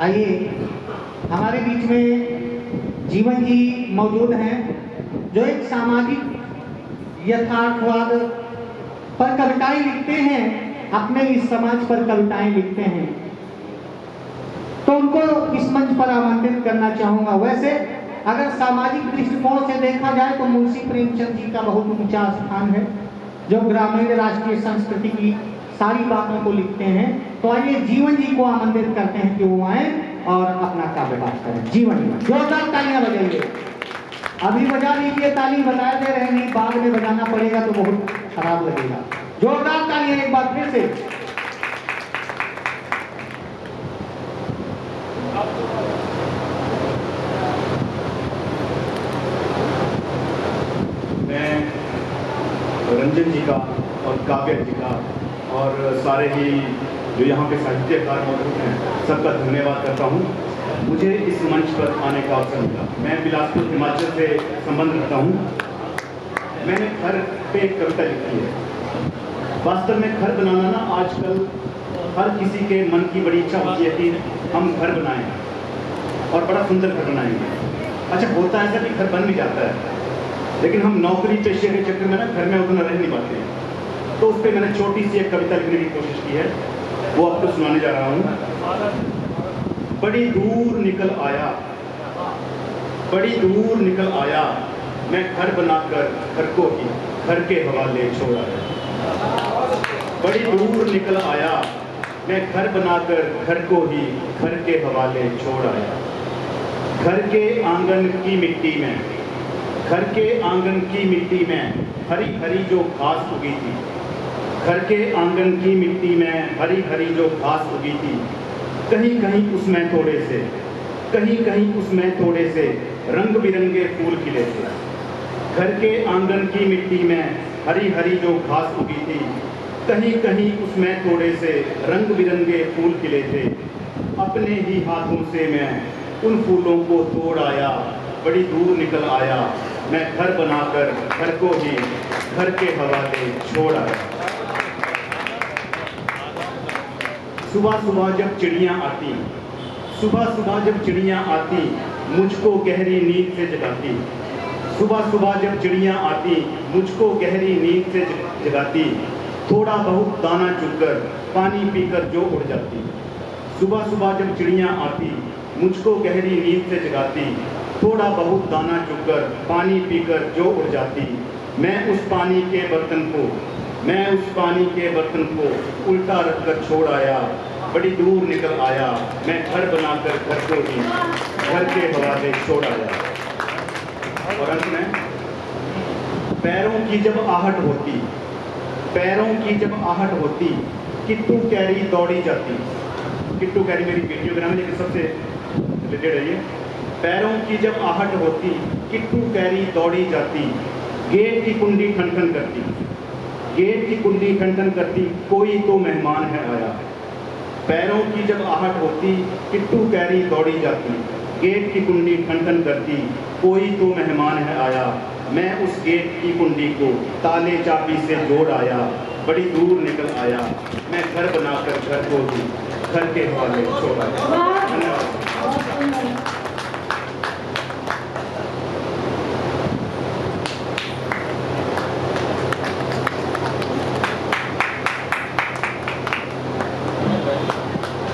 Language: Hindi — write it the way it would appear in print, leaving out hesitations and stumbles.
आइए हमारे बीच में जीवन जी मौजूद हैं, जो एक सामाजिक यथार्थवाद पर कविताएं लिखते हैं, अपने इस समाज पर कविताएं लिखते हैं। तो उनको इस मंच पर आमंत्रित करना चाहूंगा। वैसे अगर सामाजिक दृष्टिकोण से देखा जाए तो मुंशी प्रेमचंद जी का बहुत ऊंचा स्थान है, जो ग्रामीण राष्ट्रीय संस्कृति की सारी बातों को लिखते हैं। तो आइए जीवन जी को आमंत्रित करते हैं कि वो आए और अपना काव्य पाठ करें। जीवन जी, जोरदार तालियां बजाइए। अभी बजा लीजिए ताली, बताया दे रहे नहीं, बाद में बजाना पड़ेगा तो बहुत खराब लगेगा। जोरदार तालियां एक बार फिर से। मैं रंजन जी का और काव्य जी का और सारे ही जो यहाँ पे साहित्यकार मौजूद हैं सबका धन्यवाद करता हूँ। मुझे इस मंच पर आने का अवसर मिला। मैं बिलासपुर हिमाचल से संबंध रखता हूँ। मैंने घर पे एक कविता लिखी है। वास्तव में घर बनाना ना आजकल हर किसी के मन की बड़ी इच्छा होती है कि हम घर बनाएं और बड़ा सुंदर घर बनाएंगे। अच्छा, होता है ऐसा कि घर बन भी जाता है, लेकिन हम नौकरी पेशे के चक्कर में ना घर में उतना रह नहीं पाते हैं। तो उस पर मैंने छोटी सी एक कविता लिखने की कोशिश की है, वो आपको सुनाने जा रहा हूँ। बड़ी दूर निकल आया, बड़ी दूर निकल आया, मैं घर बनाकर घर को ही घर के हवाले छोड़ आया। बड़ी दूर निकल आया, मैं घर बनाकर घर को ही घर के हवाले छोड़ आया। घर के आंगन की मिट्टी में, घर के आंगन की मिट्टी में हरी हरी जो घास उगी थी, घर के आंगन की मिट्टी में हरी हरी जो घास उगी थी, कहीं कहीं उसमें थोड़े से, कहीं कहीं उसमें थोड़े से रंग बिरंगे फूल खिले थे। घर के आंगन की मिट्टी में हरी हरी जो घास उगी थी, कहीं कहीं उसमें थोड़े से रंग बिरंगे फूल खिले थे। अपने ही हाथों से मैं उन फूलों को तोड़ आया, बड़ी दूर निकल आया, मैं घर बनाकर घर को ही घर के हवाले छोड़ आया। सुबह सुबह जब चिड़ियाँ आती, सुबह सुबह जब चिड़ियाँ आती, मुझको गहरी नींद से जगाती। सुबह सुबह जब चिड़ियाँ आती, मुझको गहरी नींद से जगाती। थोड़ा बहुत दाना चुगकर पानी पीकर जो उड़ जाती। सुबह सुबह जब चिड़ियाँ आती, मुझको गहरी नींद से जगाती। थोड़ा बहुत दाना चुगकर पानी पीकर जो उड़ जाती। मैं उस पानी के बर्तन को, मैं उस पानी के बर्तन को उल्टा रखकर छोड़ आया, बड़ी दूर निकल आया, मैं घर बनाकर घर को ही घर के हवाले छोड़ आया। और अंत में, पैरों की जब आहट होती, पैरों की जब आहट होती, किट्टू कैरी दौड़ी जाती। किट्टू कैरी मेरी बेटियों के नाम है, लेकिन सबसे रिलेटेड है ये। पैरों की जब आहट होती, किट्टू कैरी दौड़ी जाती। गेट की कुंडी ठन ठन करती, गेट की कुंडी ठन ठन करती, कोई तो मेहमान है आया। पैरों की जब आहट होती, किट्टू कैरी दौड़ी जाती। गेट की कुंडी ठन ठन करती, कोई तो मेहमान है आया। मैं उस गेट की कुंडी को ताले चाबी से जोड़ आया, बड़ी दूर निकल आया, मैं घर बनाकर घर को ही घर के हवाले छोड़ आया।